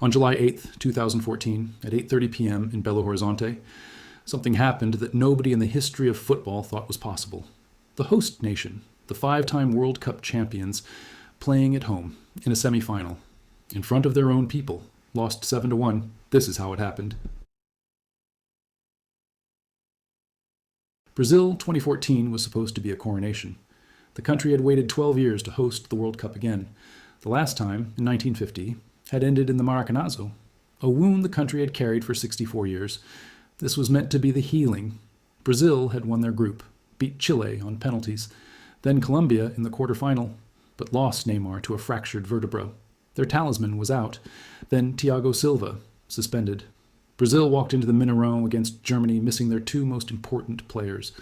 On July 8th, 2014, at 8:30 p.m. in Belo Horizonte, something happened that nobody in the history of football thought was possible. The host nation, the 5-time World Cup champions, playing at home in a semi-final, in front of their own people, lost 7-1. This is how it happened. Brazil 2014 was supposed to be a coronation. The country had waited 12 years to host the World Cup again. The last time, in 1950, had ended in the Mineirazo, a wound the country had carried for 64 years. This was meant to be the healing. Brazil had won their group, beat Chile on penalties, then Colombia in the quarterfinal, but lost Neymar to a fractured vertebra. Their talisman was out, then Thiago Silva, suspended. Brazil walked into the Mineirão against Germany, missing their 2 most important players.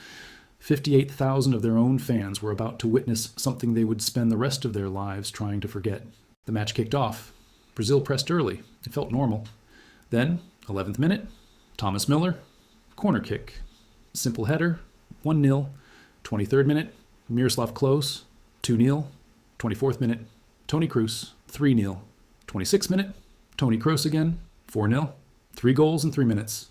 58,000 of their own fans were about to witness something they would spend the rest of their lives trying to forget. The match kicked off. Brazil pressed early. It felt normal. Then, 11th minute, Thomas Miller, corner kick. Simple header, 1-0. 23rd minute, Miroslav Klose, 2-0. 24th minute, Toni Kroos, 3-0. 26th minute, Toni Kroos again, 4-0. 3 goals in 3 minutes.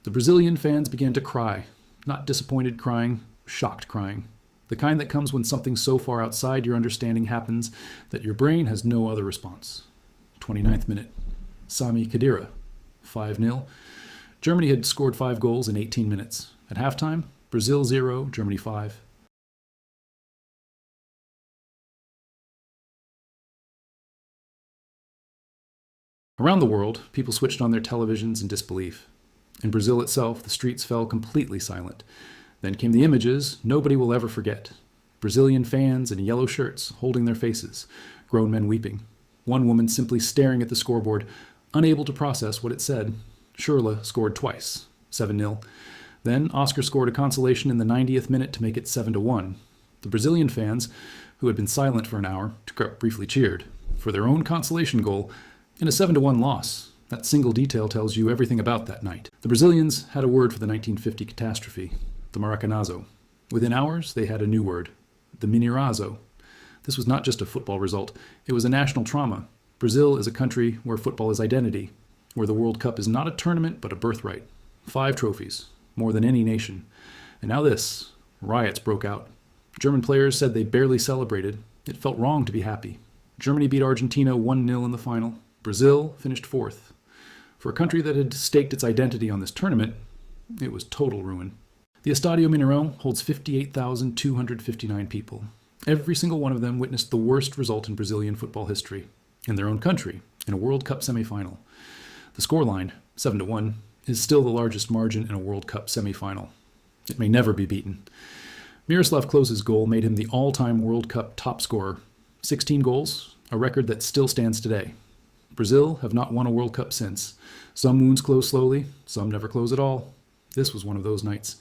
The Brazilian fans began to cry. Not disappointed crying, shocked crying. The kind that comes when something so far outside your understanding happens that your brain has no other response. 29th minute, Sami Khedira, 5-0. Germany had scored 5 goals in 18 minutes. At halftime, Brazil 0, Germany 5. Around the world, people switched on their televisions in disbelief. In Brazil itself, the streets fell completely silent. Then came the images nobody will ever forget. Brazilian fans in yellow shirts holding their faces, grown men weeping. One woman simply staring at the scoreboard, unable to process what it said. Shirley scored twice, 7-0. Then Oscar scored a consolation in the 90th minute to make it 7-1. The Brazilian fans, who had been silent for an hour, briefly cheered for their own consolation goal in a 7-1 loss. That single detail tells you everything about that night. The Brazilians had a word for the 1950 catastrophe, the Maracanazo. Within hours, they had a new word, the Mineirazo. This was not just a football result, it was a national trauma. Brazil is a country where football is identity, where the World Cup is not a tournament but a birthright. 5 trophies, more than any nation. And now this, riots broke out. German players said they barely celebrated. It felt wrong to be happy. Germany beat Argentina 1-0 in the final. Brazil finished 4th. For a country that had staked its identity on this tournament, it was total ruin. The Estádio Mineirão holds 58,259 people. Every single one of them witnessed the worst result in Brazilian football history, in their own country, in a World Cup semi-final. The scoreline, 7-1, is still the largest margin in a World Cup semi-final. It may never be beaten. Miroslav Klose's goal made him the all-time World Cup top scorer. 16 goals, a record that still stands today. Brazil have not won a World Cup since. Some wounds close slowly, some never close at all. This was one of those nights.